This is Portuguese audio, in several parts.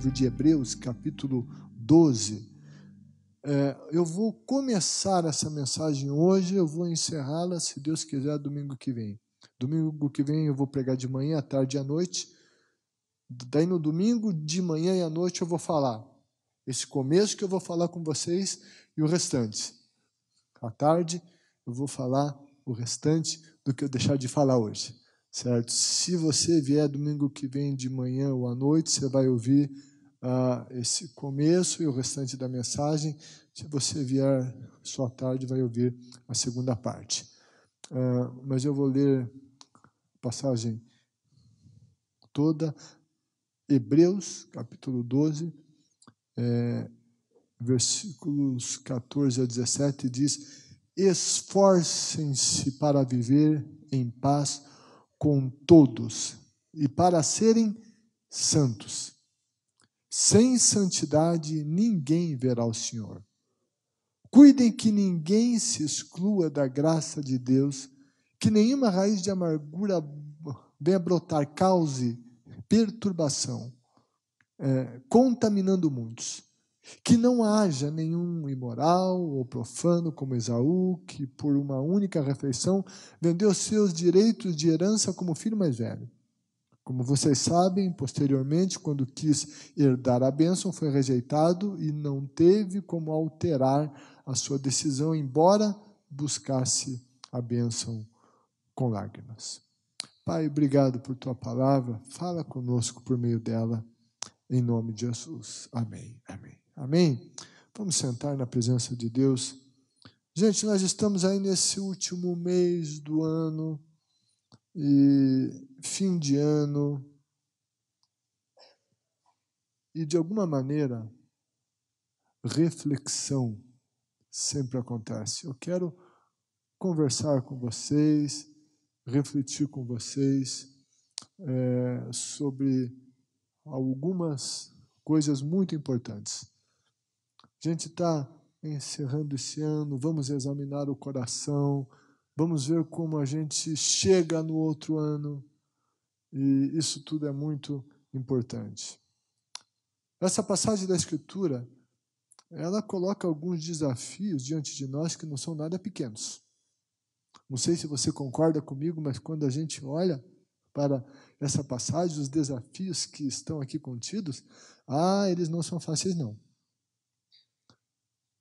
livro de Hebreus, capítulo 12. Eu vou começar essa mensagem hoje, eu vou encerrá-la, se Deus quiser, domingo que vem. Domingo que vem eu vou pregar de manhã, à tarde e à noite. Daí no domingo, de manhã e à noite, eu vou falar. Esse começo que eu vou falar com vocês e o restante. À tarde, eu vou falar o restante do que eu deixar de falar hoje. Certo? Se você vier domingo que vem de manhã ou à noite, você vai ouvir esse começo e o restante da mensagem. Se você vier só à tarde, vai ouvir a segunda parte. Mas eu vou ler a passagem toda. Hebreus, capítulo 12, versículos 14 a 17, diz: esforcem-se para viver em paz com todos e para serem santos. Sem santidade ninguém verá o Senhor. Cuidem que ninguém se exclua da graça de Deus, que nenhuma raiz de amargura venha brotar, cause perturbação, contaminando muitos. Que não haja nenhum imoral ou profano como Esaú, que por uma única refeição vendeu seus direitos de herança como filho mais velho. Como vocês sabem, posteriormente, quando quis herdar a bênção, foi rejeitado e não teve como alterar a sua decisão, embora buscasse a bênção com lágrimas. Pai, obrigado por tua palavra. Fala conosco por meio dela, em nome de Jesus. Amém. Amém. Amém? Vamos sentar na presença de Deus. Gente, nós estamos aí nesse último mês do ano, e fim de ano, e de alguma maneira, reflexão sempre acontece. Eu quero conversar com vocês, refletir com vocês sobre algumas coisas muito importantes. A gente está encerrando esse ano, vamos examinar o coração, vamos ver como a gente chega no outro ano, e isso tudo é muito importante. Essa passagem da Escritura, ela coloca alguns desafios diante de nós que não são nada pequenos. Não sei se você concorda comigo, mas quando a gente olha para essa passagem, os desafios que estão aqui contidos, eles não são fáceis, não.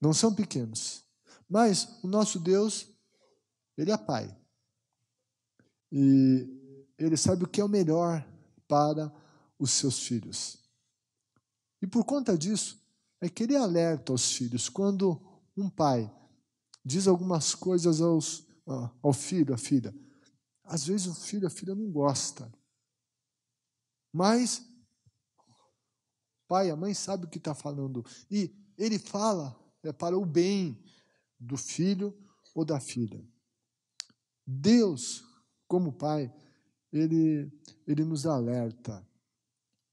Não são pequenos. Mas o nosso Deus, Ele é Pai. E Ele sabe o que é o melhor para os seus filhos. E por conta disso, é que Ele alerta os filhos. Quando um pai diz algumas coisas ao filho, à filha, às vezes o filho, a filha não gosta. Mas o pai, a mãe sabe o que está falando. E ele fala para o bem do filho ou da filha. Deus, como Pai, Ele nos alerta.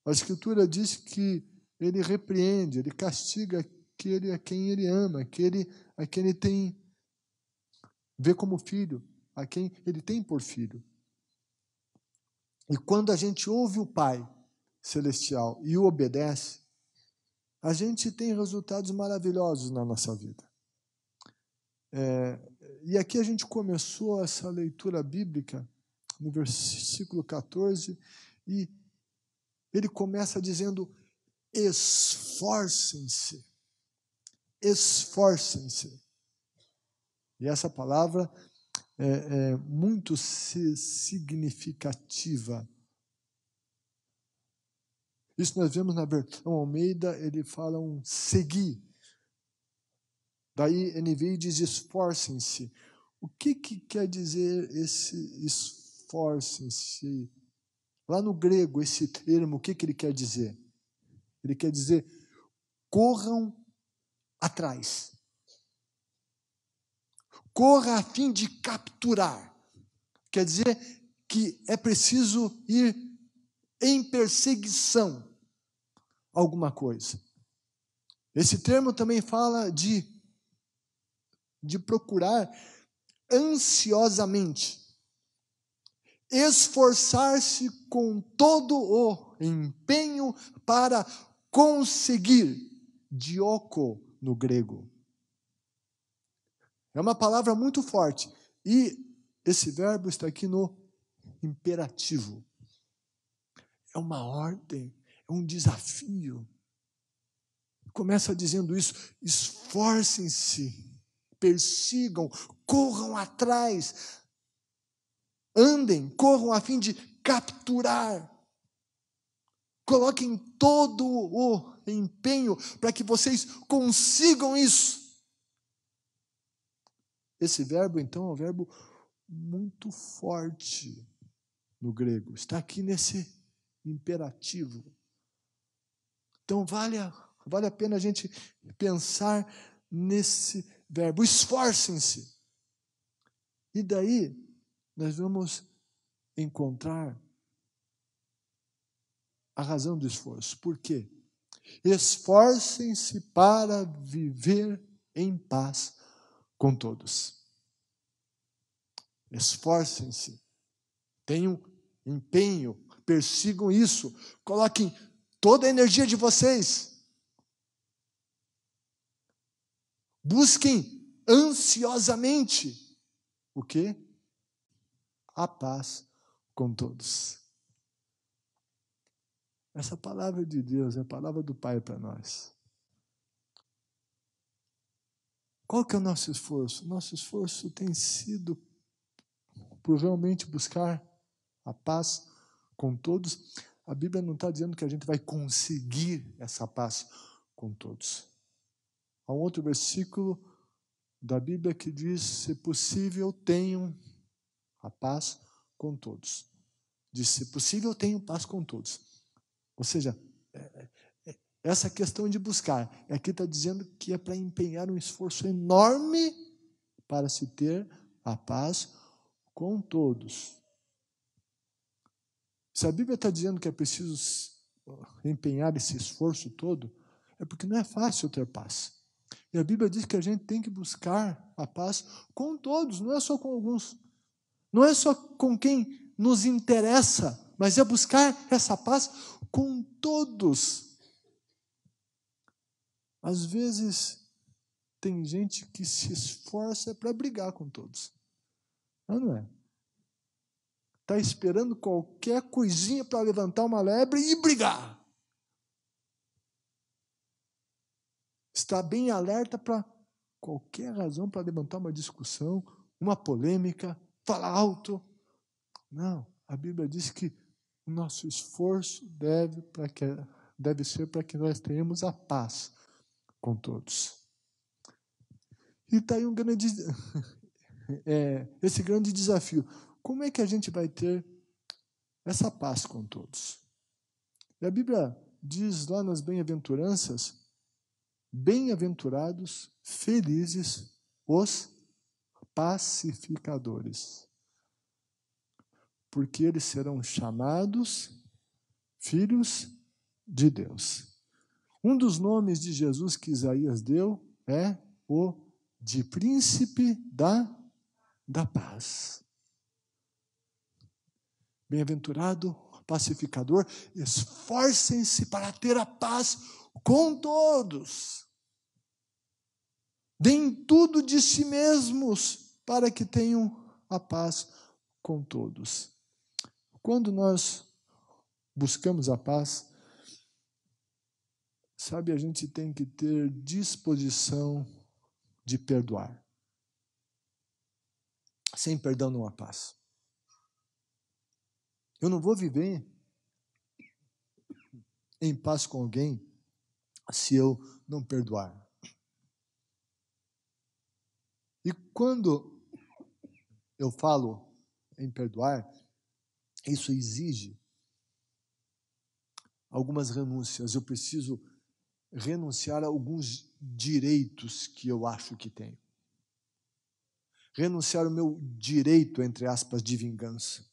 A Escritura diz que Ele repreende, Ele castiga aquele a quem Ele ama, a quem Ele vê como filho, a quem Ele tem por filho. E quando a gente ouve o Pai Celestial e o obedece, a gente tem resultados maravilhosos na nossa vida. E aqui a gente começou essa leitura bíblica no versículo 14, e ele começa dizendo: esforcem-se, esforcem-se. E essa palavra é muito significativa. Isso nós vemos na versão Almeida, ele fala seguir. Daí NVI diz esforcem-se. O que quer dizer esse esforcem-se? Lá no grego, esse termo, o que ele quer dizer? Ele quer dizer corram atrás. Corra a fim de capturar. Quer dizer que é preciso ir em perseguição a alguma coisa. Esse termo também fala de procurar ansiosamente, esforçar-se com todo o empenho para conseguir, dioko no grego. É uma palavra muito forte. E esse verbo está aqui no imperativo. É uma ordem, é um desafio. Começa dizendo isso: esforcem-se, persigam, corram atrás, andem, corram a fim de capturar. Coloquem todo o empenho para que vocês consigam isso. Esse verbo, então, é um verbo muito forte no grego. Está aqui nesse imperativo. Então, vale a pena a gente pensar nesse verbo. Esforcem-se. E daí, nós vamos encontrar a razão do esforço. Por quê? Esforcem-se para viver em paz com todos. Esforcem-se. Tenham empenho. Persigam isso. Coloquem toda a energia de vocês. Busquem ansiosamente o quê? A paz com todos. Essa palavra de Deus é a palavra do Pai para nós. Qual que é o nosso esforço? Nosso esforço tem sido por realmente buscar a paz com todos. A Bíblia não está dizendo que a gente vai conseguir essa paz com todos. Há um outro versículo da Bíblia que diz: se possível, tenham a paz com todos. Diz: se possível, tenham paz com todos. Ou seja, essa questão de buscar, aqui está dizendo que é para empenhar um esforço enorme para se ter a paz com todos. Se a Bíblia está dizendo que é preciso empenhar esse esforço todo, é porque não é fácil ter paz. E a Bíblia diz que a gente tem que buscar a paz com todos, não é só com alguns. Não é só com quem nos interessa, mas é buscar essa paz com todos. Às vezes, tem gente que se esforça para brigar com todos. Não é? Está esperando qualquer coisinha para levantar uma lebre e brigar. Está bem alerta para qualquer razão para levantar uma discussão, uma polêmica, falar alto. Não, a Bíblia diz que o nosso esforço deve ser para que nós tenhamos a paz com todos. E está aí esse grande desafio. Como é que a gente vai ter essa paz com todos? E a Bíblia diz lá nas bem-aventuranças: bem-aventurados, felizes os pacificadores, porque eles serão chamados filhos de Deus. Um dos nomes de Jesus que Isaías deu é o de príncipe da paz. Bem-aventurado, pacificador, esforcem-se para ter a paz com todos. Deem tudo de si mesmos para que tenham a paz com todos. Quando nós buscamos a paz, sabe, a gente tem que ter disposição de perdoar. Sem perdão não há paz. Eu não vou viver em paz com alguém se eu não perdoar. E quando eu falo em perdoar, isso exige algumas renúncias. Eu preciso renunciar a alguns direitos que eu acho que tenho. Renunciar ao meu direito, entre aspas, de vingança.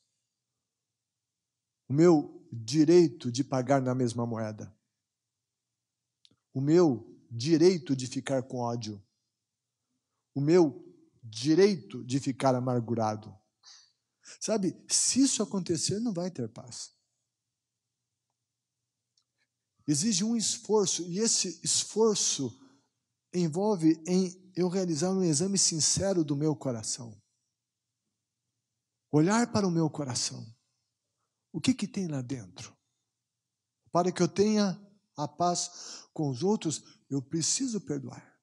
O meu direito de pagar na mesma moeda. O meu direito de ficar com ódio. O meu direito de ficar amargurado. Sabe, se isso acontecer, não vai ter paz. exige um esforço, e esse esforço envolve em eu realizar um exame sincero do meu coração. Olhar para o meu coração. O que tem lá dentro? Para que eu tenha a paz com os outros, eu preciso perdoar.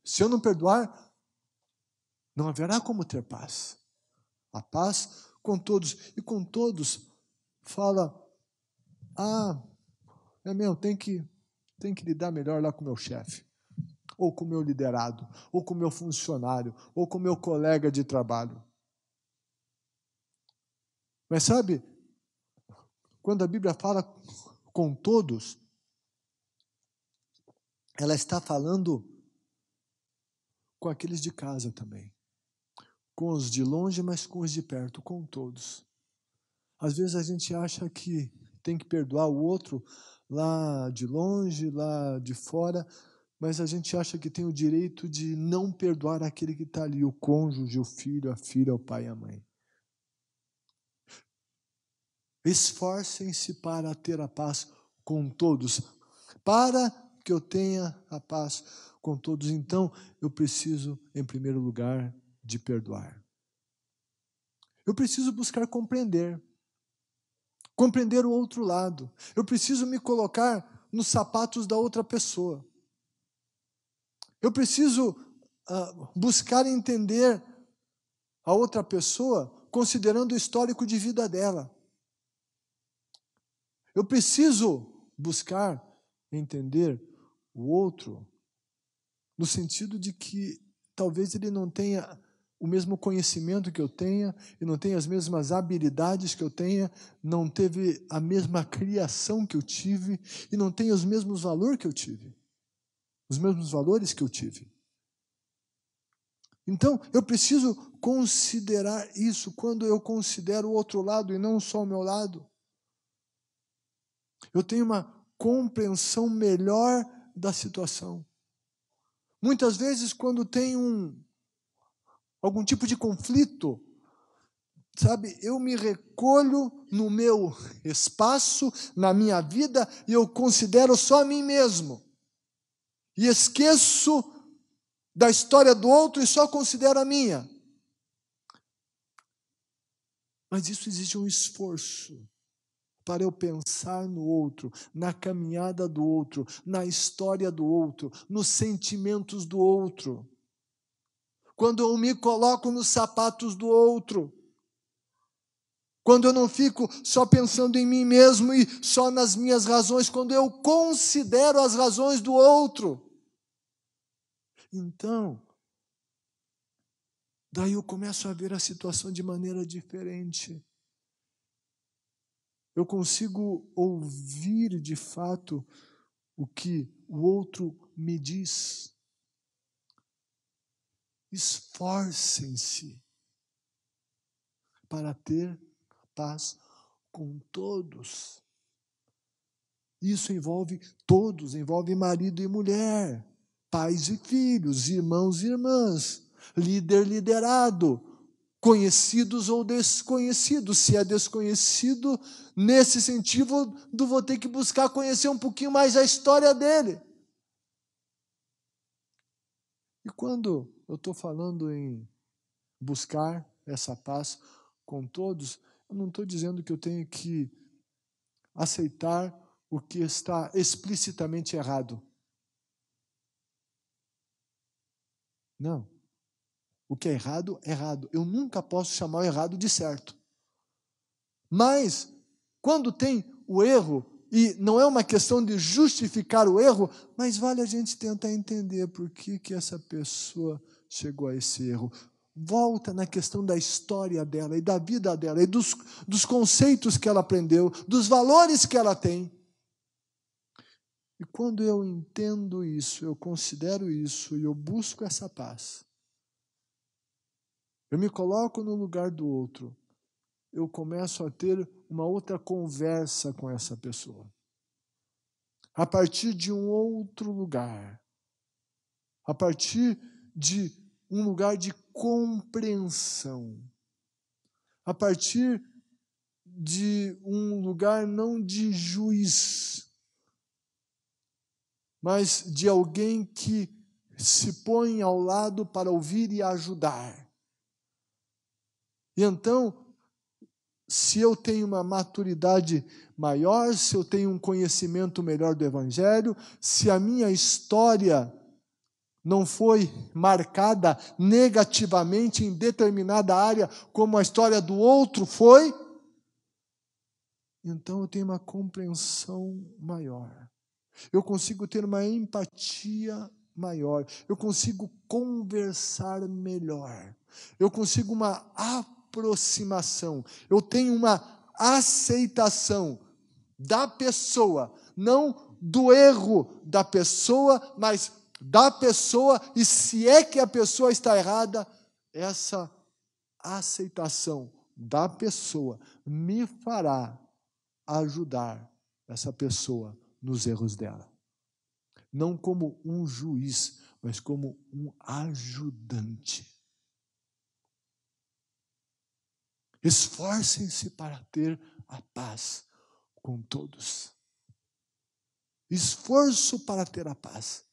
Se eu não perdoar, não haverá como ter paz. A paz com todos. E com todos fala, é mesmo, tem que lidar melhor lá com o meu chefe, ou com o meu liderado, ou com o meu funcionário, ou com o meu colega de trabalho. Mas sabe, quando a Bíblia fala com todos, ela está falando com aqueles de casa também. Com os de longe, mas com os de perto, com todos. Às vezes a gente acha que tem que perdoar o outro lá de longe, lá de fora, mas a gente acha que tem o direito de não perdoar aquele que está ali, o cônjuge, o filho, a filha, o pai e a mãe. Esforcem-se para ter a paz com todos, para que eu tenha a paz com todos. Então, eu preciso, em primeiro lugar, de perdoar. Eu preciso buscar compreender o outro lado. Eu preciso me colocar nos sapatos da outra pessoa. Eu preciso buscar entender a outra pessoa considerando o histórico de vida dela. Eu preciso buscar entender o outro no sentido de que talvez ele não tenha o mesmo conhecimento que eu tenha, e não tenha as mesmas habilidades que eu tenha, não teve a mesma criação que eu tive, e não tenha os mesmos valores que eu tive. Os mesmos valores que eu tive. Então, eu preciso considerar isso quando eu considero o outro lado e não só o meu lado. Eu tenho uma compreensão melhor da situação. Muitas vezes, quando tem algum tipo de conflito, sabe, eu me recolho no meu espaço, na minha vida, e eu considero só a mim mesmo. E esqueço da história do outro e só considero a minha. Mas isso exige um esforço para eu pensar no outro, na caminhada do outro, na história do outro, nos sentimentos do outro. Quando eu me coloco nos sapatos do outro, quando eu não fico só pensando em mim mesmo e só nas minhas razões, quando eu considero as razões do outro. Então, daí eu começo a ver a situação de maneira diferente. Eu consigo ouvir de fato o que o outro me diz. Esforcem-se para ter paz com todos. Isso envolve todos, envolve marido e mulher, pais e filhos, irmãos e irmãs, líder, liderado, conhecidos ou desconhecidos. Se é desconhecido, nesse sentido, vou ter que buscar conhecer um pouquinho mais a história dele. E quando eu estou falando em buscar essa paz com todos, eu não estou dizendo que eu tenho que aceitar o que está explicitamente errado. Não. O que é errado, é errado. Eu nunca posso chamar o errado de certo. Mas, quando tem o erro, e não é uma questão de justificar o erro, mas vale a gente tentar entender por que essa pessoa chegou a esse erro. Volta na questão da história dela e da vida dela, e dos conceitos que ela aprendeu, dos valores que ela tem. E quando eu entendo isso, eu considero isso e eu busco essa paz, eu me coloco no lugar do outro, eu começo a ter uma outra conversa com essa pessoa. A partir de um outro lugar. A partir de um lugar de compreensão. A partir de um lugar não de juiz, mas de alguém que se põe ao lado para ouvir e ajudar. E então, se eu tenho uma maturidade maior, se eu tenho um conhecimento melhor do Evangelho, se a minha história não foi marcada negativamente em determinada área, como a história do outro foi, então eu tenho uma compreensão maior. Eu consigo ter uma empatia maior. Eu consigo conversar melhor. Eu consigo uma aproximação. Eu tenho uma aceitação da pessoa, não do erro da pessoa, mas da pessoa, e se é que a pessoa está errada, essa aceitação da pessoa me fará ajudar essa pessoa nos erros dela. Não como um juiz, mas como um ajudante. Esforcem-se para ter a paz com todos. Esforço para ter a paz.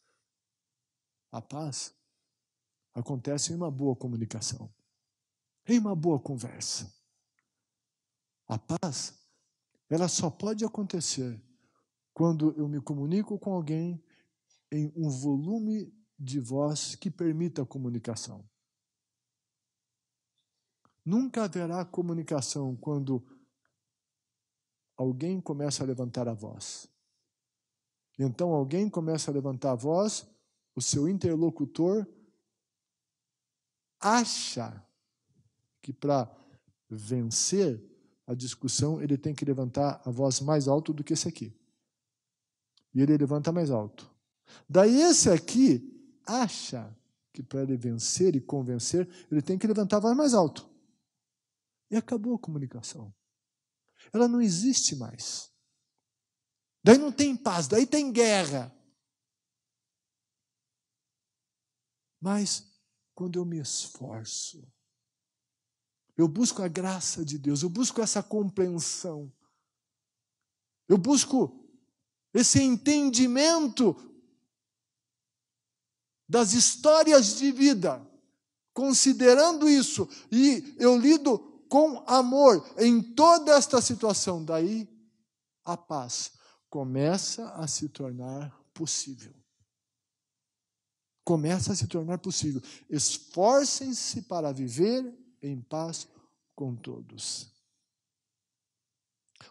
A paz acontece em uma boa comunicação, em uma boa conversa. A paz, ela só pode acontecer quando eu me comunico com alguém em um volume de voz que permita a comunicação. Nunca haverá comunicação quando alguém começa a levantar a voz. Então alguém começa a levantar a voz, o seu interlocutor acha que para vencer a discussão ele tem que levantar a voz mais alto do que esse aqui. E ele levanta mais alto. Daí esse aqui acha que para ele vencer e convencer, ele tem que levantar a voz mais alto. E acabou a comunicação. Ela não existe mais. Daí não tem paz, daí tem guerra. Mas quando eu me esforço, eu busco a graça de Deus, eu busco essa compreensão, eu busco esse entendimento das histórias de vida, considerando isso, e eu lido com amor em toda esta situação, daí a paz começa a se tornar possível. Começa a se tornar possível. Esforcem-se para viver em paz com todos.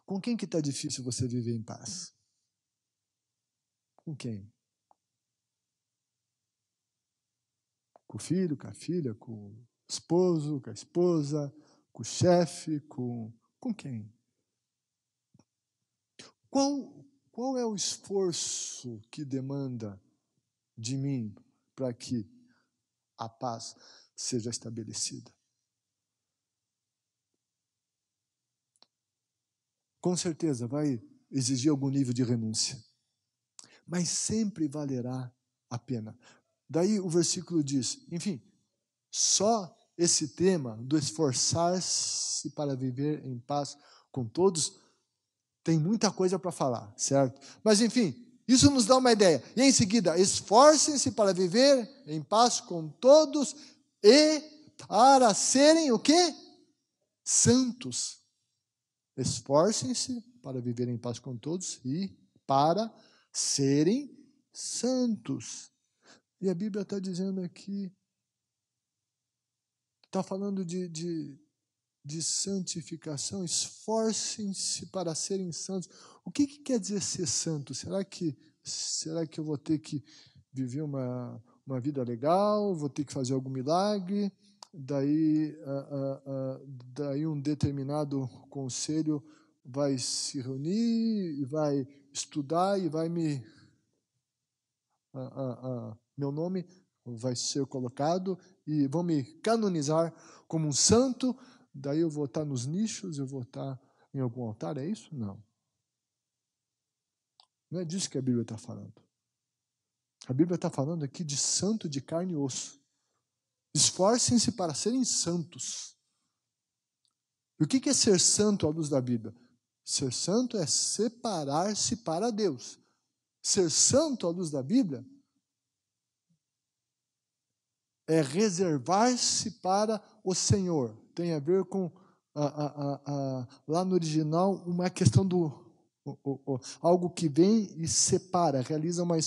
Com quem que está difícil você viver em paz? Com quem? Com o filho, com a filha, com o esposo, com a esposa, com o chefe, com quem? Qual é o esforço que demanda de mim para que a paz seja estabelecida? Com certeza vai exigir algum nível de renúncia, mas sempre valerá a pena. Daí o versículo diz, enfim, só esse tema do esforçar-se para viver em paz com todos, tem muita coisa para falar, certo? Mas enfim, isso nos dá uma ideia. E em seguida, esforcem-se para viver em paz com todos e para serem o quê? Santos. Esforcem-se para viver em paz com todos e para serem santos. E a Bíblia está dizendo aqui, está falando de santificação, esforcem-se para serem santos. O que quer dizer ser santo? Será que eu vou ter que viver uma vida legal? Vou ter que fazer algum milagre? Daí um determinado conselho vai se reunir, e vai estudar e vai meu nome vai ser colocado e vão me canonizar como um santo. Daí eu vou estar nos nichos, eu vou estar em algum altar, é isso? Não. Não é disso que a Bíblia está falando. A Bíblia está falando aqui de santo de carne e osso. Esforcem-se para serem santos. E o que é ser santo à luz da Bíblia? Ser santo é separar-se para Deus. Ser santo à luz da Bíblia é reservar-se para o Senhor. Tem a ver com, lá no original, uma questão do algo que vem e separa, realiza uma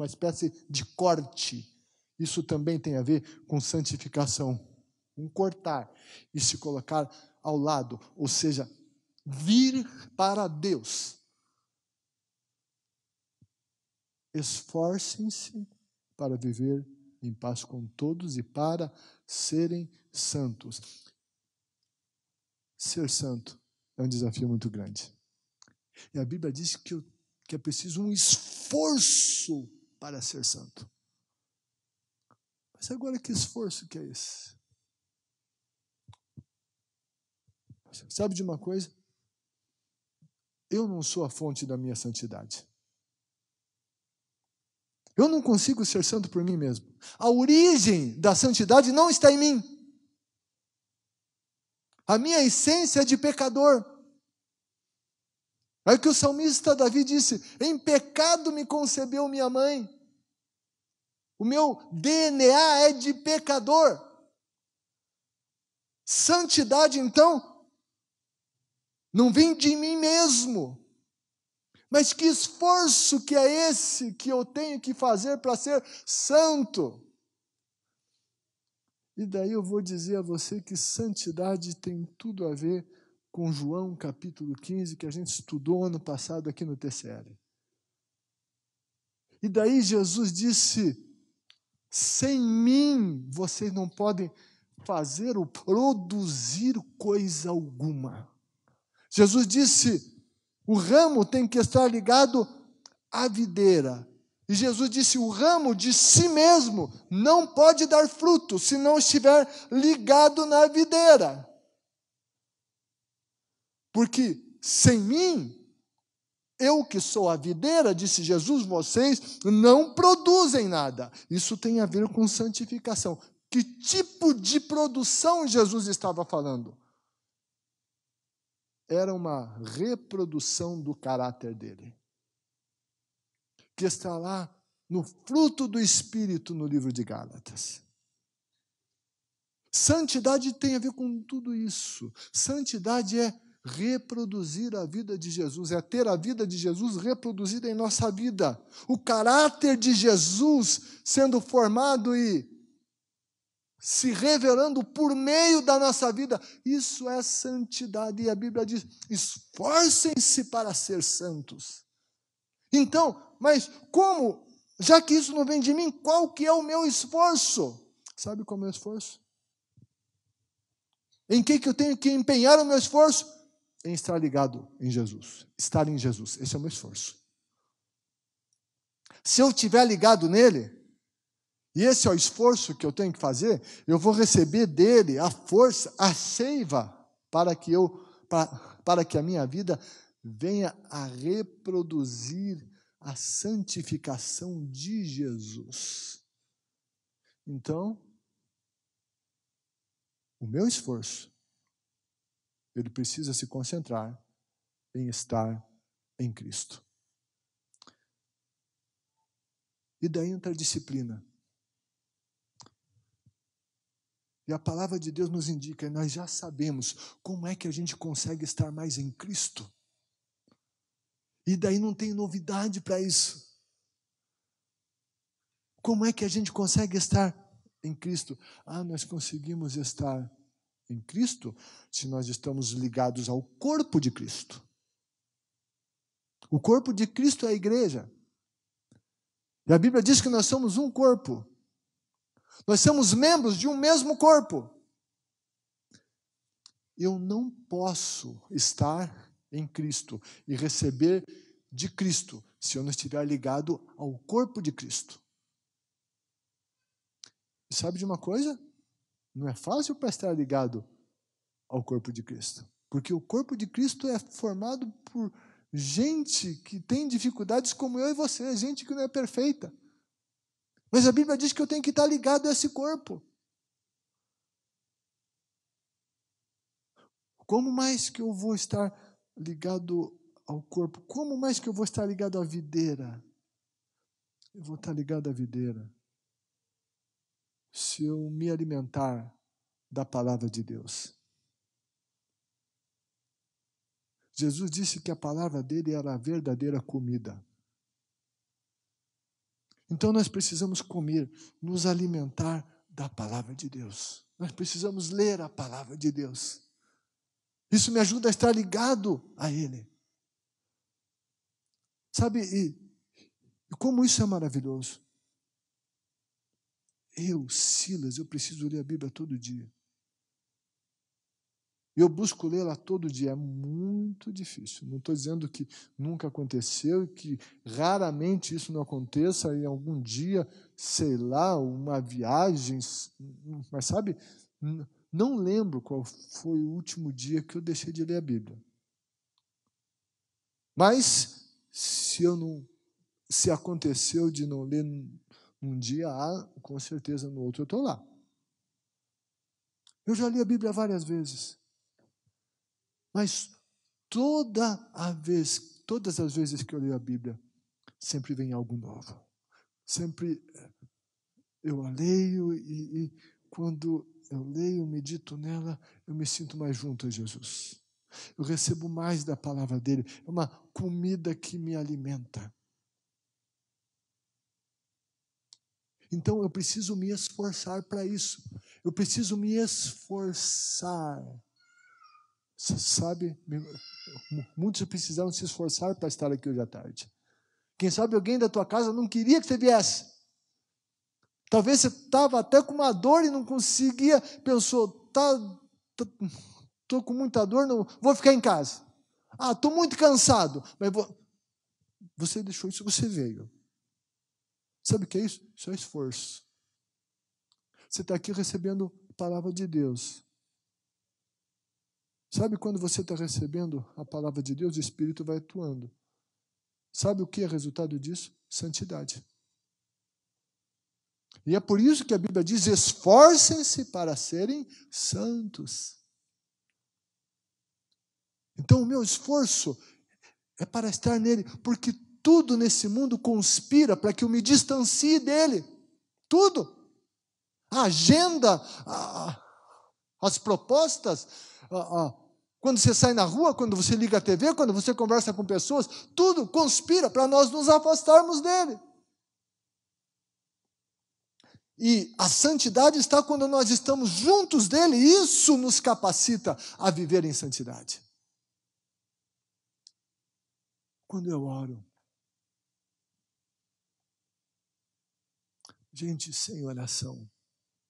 espécie de corte. Isso também tem a ver com santificação. Um cortar e se colocar ao lado, ou seja, vir para Deus. Esforcem-se para viver em paz com todos e para serem santos. Ser santo é um desafio muito grande. E a Bíblia diz que é preciso um esforço para ser santo. Mas agora que esforço que é esse? Sabe de uma coisa? Eu não sou a fonte da minha santidade. Eu não consigo ser santo por mim mesmo. A origem da santidade não está em mim. A minha essência é de pecador. É o que o salmista Davi disse: em pecado me concebeu minha mãe. O meu DNA é de pecador. Santidade, então, não vem de mim mesmo. Mas que esforço que é esse que eu tenho que fazer para ser santo? E daí eu vou dizer a você que santidade tem tudo a ver com João capítulo 15, que a gente estudou ano passado aqui no TCL. E daí Jesus disse: sem mim vocês não podem fazer ou produzir coisa alguma. Jesus disse: o ramo tem que estar ligado à videira. E Jesus disse: o ramo de si mesmo não pode dar fruto se não estiver ligado na videira. Porque sem mim, eu que sou a videira, disse Jesus, vocês não produzem nada. Isso tem a ver com santificação. Que tipo de produção Jesus estava falando? Era uma reprodução do caráter dele, que está lá no fruto do Espírito no livro de Gálatas. Santidade tem a ver com tudo isso. Santidade é reproduzir a vida de Jesus, é ter a vida de Jesus reproduzida em nossa vida. O caráter de Jesus sendo formado e se revelando por meio da nossa vida. Isso é santidade. E a Bíblia diz: esforcem-se para ser santos. Então, mas como? Já que isso não vem de mim, qual que é o meu esforço? Sabe qual é o meu esforço? Em que eu tenho que empenhar o meu esforço? Em estar ligado em Jesus. Estar em Jesus. Esse é o meu esforço. Se eu estiver ligado nele, e esse é o esforço que eu tenho que fazer, eu vou receber dele a força, a seiva, para que a minha vida venha a reproduzir a santificação de Jesus. Então, o meu esforço, ele precisa se concentrar em estar em Cristo. E daí entra a disciplina. E a palavra de Deus nos indica, e nós já sabemos como é que a gente consegue estar mais em Cristo. E daí não tem novidade para isso. Como é que a gente consegue estar em Cristo? Nós conseguimos estar em Cristo se nós estamos ligados ao corpo de Cristo. O corpo de Cristo é a igreja. E a Bíblia diz que nós somos um corpo. Nós somos membros de um mesmo corpo. Eu não posso estar em Cristo e receber de Cristo se eu não estiver ligado ao corpo de Cristo. E sabe de uma coisa? Não é fácil para estar ligado ao corpo de Cristo. Porque o corpo de Cristo é formado por gente que tem dificuldades como eu e você, gente que não é perfeita. Mas a Bíblia diz que eu tenho que estar ligado a esse corpo. Como mais que eu vou estar ligado ao corpo? Como mais que eu vou estar ligado à videira? Eu vou estar ligado à videira se eu me alimentar da palavra de Deus. Jesus disse que a palavra dele era a verdadeira comida. Então nós precisamos comer, nos alimentar da palavra de Deus. Nós precisamos ler a palavra de Deus. Isso me ajuda a estar ligado a Ele. Sabe, e como isso é maravilhoso. Silas, eu preciso ler a Bíblia todo dia. Eu busco lê-la todo dia. É muito difícil. Não estou dizendo que nunca aconteceu e que raramente isso não aconteça em algum dia, sei lá, uma viagem. Mas sabe, não lembro qual foi o último dia que eu deixei de ler a Bíblia. Mas se aconteceu de não ler num dia, com certeza no outro eu estou lá. Eu já li a Bíblia várias vezes. Mas todas as vezes que eu leio a Bíblia, sempre vem algo novo. Sempre eu a leio e quando eu leio, medito nela, eu me sinto mais junto a Jesus. Eu recebo mais da palavra dele. É uma comida que me alimenta. Então eu preciso me esforçar para isso. Eu preciso me esforçar. Sabe, muitos precisaram se esforçar para estar aqui hoje à tarde. Quem sabe alguém da tua casa não queria que você viesse. Talvez você estava até com uma dor e não conseguia, pensou, estou com muita dor, não vou ficar em casa. Estou muito cansado, mas você deixou isso, você veio. Sabe o que é isso? Isso é esforço. Você está aqui recebendo a palavra de Deus. Sabe quando você está recebendo a palavra de Deus, o Espírito vai atuando. Sabe o que é resultado disso? Santidade. E é por isso que a Bíblia diz, esforcem-se para serem santos. Então o meu esforço é para estar nele, porque tudo nesse mundo conspira para que eu me distancie dele. Tudo. A agenda, as propostas, quando você sai na rua, quando você liga a TV, quando você conversa com pessoas, tudo conspira para nós nos afastarmos dele. E a santidade está quando nós estamos juntos dele, e isso nos capacita a viver em santidade. Quando eu oro, gente, sem oração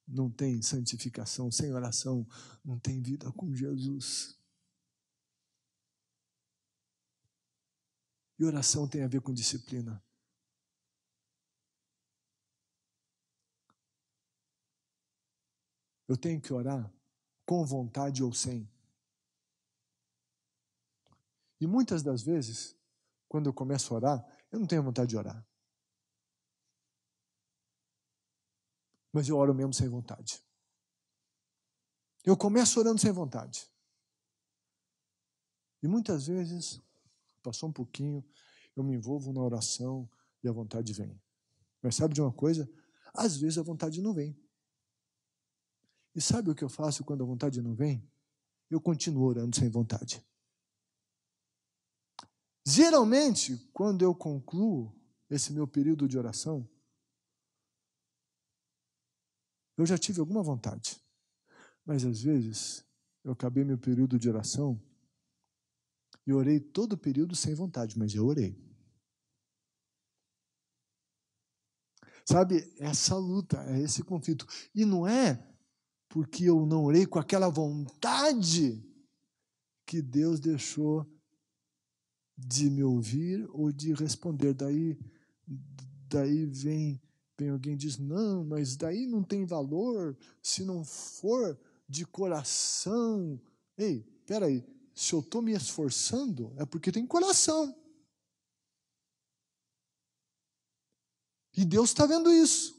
não tem santificação, sem oração não tem vida com Jesus. E oração tem a ver com disciplina. Eu tenho que orar com vontade ou sem. E muitas das vezes, quando eu começo a orar, eu não tenho vontade de orar. Mas eu oro mesmo sem vontade. Eu começo orando sem vontade. E muitas vezes, passou um pouquinho, eu me envolvo na oração e a vontade vem. Mas sabe de uma coisa? Às vezes a vontade não vem. E sabe o que eu faço quando a vontade não vem? Eu continuo orando sem vontade. Geralmente, quando eu concluo esse meu período de oração, eu já tive alguma vontade. Mas às vezes, eu acabei meu período de oração e orei todo o período sem vontade, mas eu orei. Sabe, essa luta, é esse conflito. E não é porque eu não orei com aquela vontade que Deus deixou de me ouvir ou de responder. Daí vem alguém e diz, não, mas daí não tem valor se não for de coração. Ei, peraí, se eu estou me esforçando é porque tem coração. E Deus está vendo isso.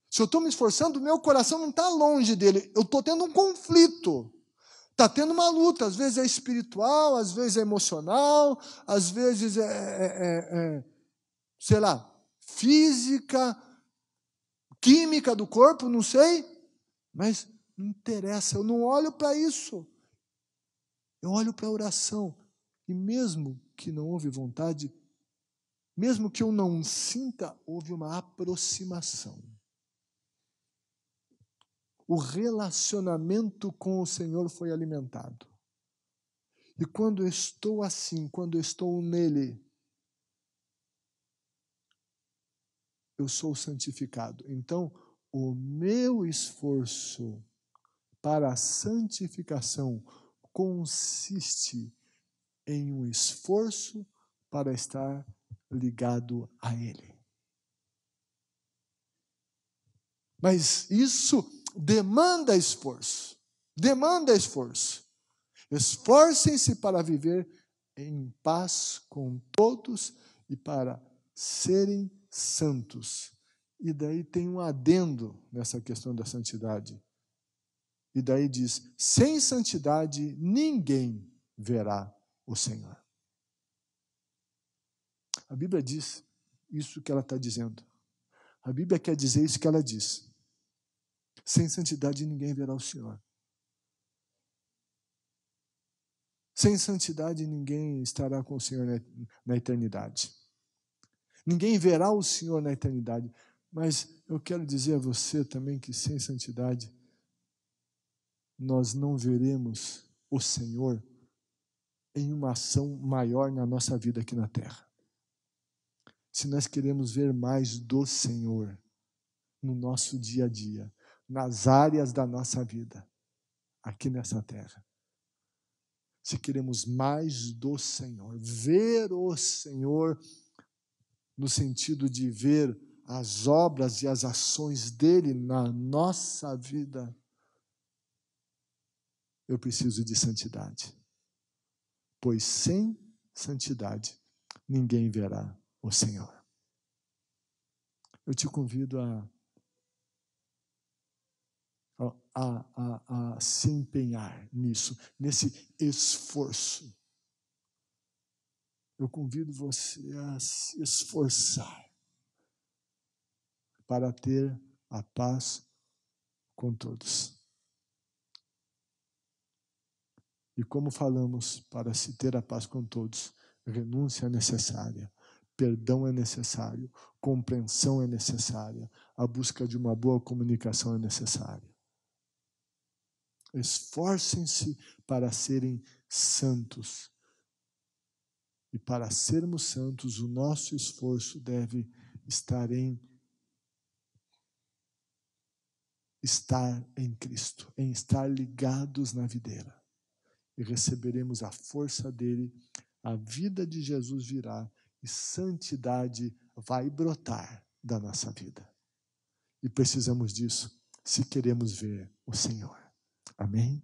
Se eu estou me esforçando, meu coração não está longe dele. Eu estou tendo um conflito. Está tendo uma luta, às vezes é espiritual, às vezes é emocional, às vezes sei lá, física, química do corpo, não sei, mas não interessa, eu não olho para isso. Eu olho para a oração, e mesmo que não houve vontade, mesmo que eu não sinta, houve uma aproximação. O relacionamento com o Senhor foi alimentado. E quando eu estou assim, quando eu estou nele, eu sou santificado. Então, o meu esforço para a santificação consiste em um esforço para estar ligado a Ele. Mas isso demanda esforço. Demanda esforço. Esforcem-se para viver em paz com todos e para serem santos. E daí tem um adendo nessa questão da santidade. E daí diz: sem santidade ninguém verá o Senhor. A Bíblia diz isso que ela está dizendo. A Bíblia quer dizer isso que ela diz. Sem santidade ninguém verá o Senhor. Sem santidade ninguém estará com o Senhor na eternidade. Ninguém verá o Senhor na eternidade. Mas eu quero dizer a você também que sem santidade nós não veremos o Senhor em uma ação maior na nossa vida aqui na terra. Se nós queremos ver mais do Senhor no nosso dia a dia, nas áreas da nossa vida, aqui nessa terra, se queremos mais do Senhor, ver o Senhor no sentido de ver as obras e as ações dele na nossa vida, eu preciso de santidade. Pois sem santidade ninguém verá o Senhor. Eu te convido a se empenhar nisso, nesse esforço. Eu convido você a se esforçar para ter a paz com todos. E como falamos, para se ter a paz com todos, renúncia é necessária, perdão é necessário, compreensão é necessária, a busca de uma boa comunicação é necessária. Esforcem-se para serem santos. E para sermos santos, o nosso esforço deve estar em Cristo, em estar ligados na videira. E receberemos a força dele, a vida de Jesus virá e santidade vai brotar da nossa vida. E precisamos disso se queremos ver o Senhor. Amém?